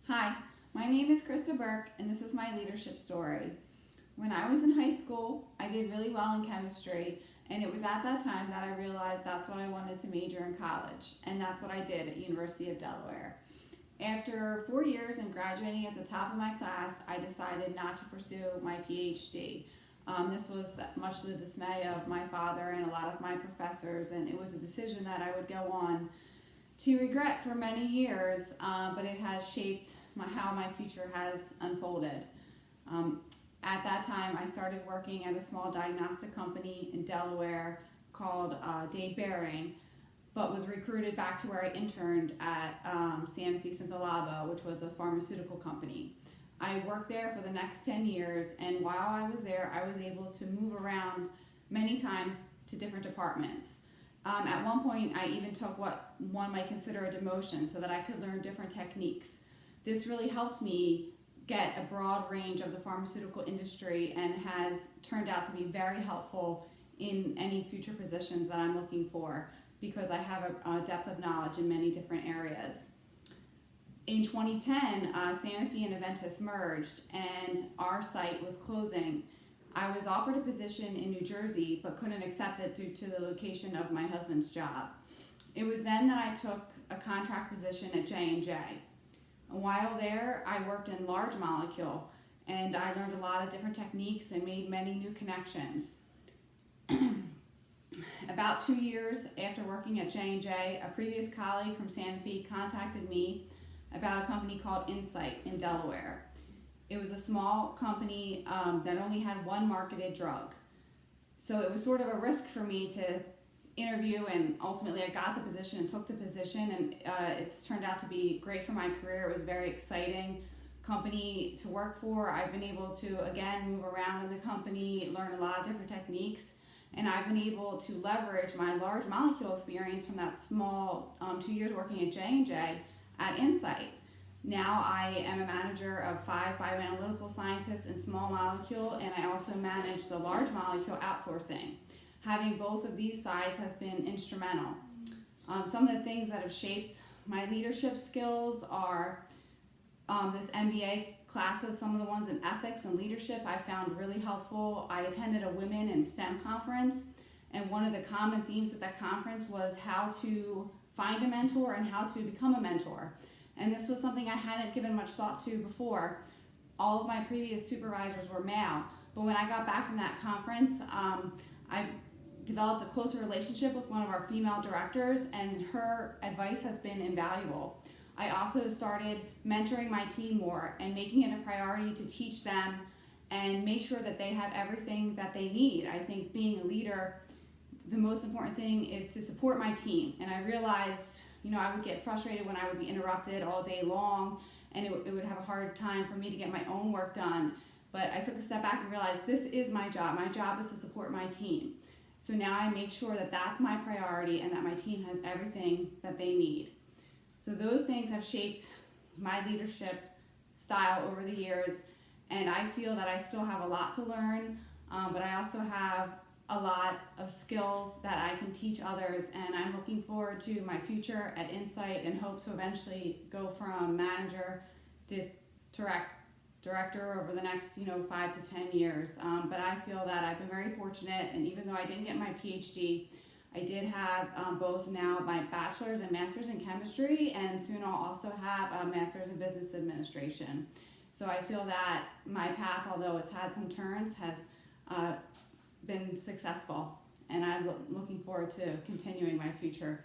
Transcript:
Hi, my name is Krista Burke, and this is my leadership story. When I was in high school, I did really well in chemistry, and it was at that time that I realized that's what I wanted to major in college, and that's what I did at University of Delaware. After 4 years and graduating at the top of my class, I decided not to pursue my PhD. This was much to the dismay of my father and a lot of my professors, and it was a decision that I would go on to regret for many years, but it has shaped how my future has unfolded. Um, at that time, I started working at a small diagnostic company in Delaware called Dade Behring, but was recruited back to where I interned at Sanofi Synthalabo, which was a pharmaceutical company. I worked there for the next 10 years, and while I was there, I was able to move around many times to different departments. At one point, I even took what one might consider a demotion so that I could learn different techniques. This really helped me get a broad range of the pharmaceutical industry and has turned out to be very helpful in any future positions that I'm looking for because I have a depth of knowledge in many different areas. In 2010, Sanofi and Aventis merged and our site was closing. I was offered a position in New Jersey but couldn't accept it due to the location of my husband's job. It was then that I took a contract position at J&J. While there, I worked in large molecule and I learned a lot of different techniques and made many new connections. About 2 years after working at J&J, a previous colleague from Sanofi contacted me about a company called Insight in Delaware. It was a small company that only had one marketed drug. So it was sort of a risk for me to interview, and ultimately I got the position and took the position, and it's turned out to be great for my career. It was a very exciting company to work for. I've been able to, again, move around in the company, learn a lot of different techniques, and I've been able to leverage my large molecule experience from that small 2 years working at J&J at Insight. Now I am a manager of 5 bioanalytical scientists in small molecule, and I also manage the large molecule outsourcing. Having both of these sides has been instrumental. Some of the things that have shaped my leadership skills are this MBA classes, some of the ones in ethics and leadership I found really helpful. I attended a Women in STEM conference, and one of the common themes at that conference was how to find a mentor and how to become a mentor. And this was something I hadn't given much thought to before. All of my previous supervisors were male, but when I got back from that conference, I developed a closer relationship with one of our female directors, and her advice has been invaluable. I also started mentoring my team more and making it a priority to teach them and make sure that they have everything that they need. I think being a leader, the most important thing is to support my team. And I realized, I would get frustrated when I would be interrupted all day long, and it would have a hard time for me to get my own work done. But I took a step back and realized this is my job. My job is to support my team. So now I make sure that that's my priority and that my team has everything that they need. So those things have shaped my leadership style over the years, and I feel that I still have a lot to learn, but I also have a lot of skills that I can teach others, and I'm looking forward to my future at Insight and hope to eventually go from manager to director over the next 5 to 10 years. But I feel that I've been very fortunate, and even though I didn't get my PhD, I did have both now my bachelor's and master's in chemistry, and soon I'll also have a master's in business administration. So I feel that my path, although it's had some turns, has been successful, and I'm looking forward to continuing my future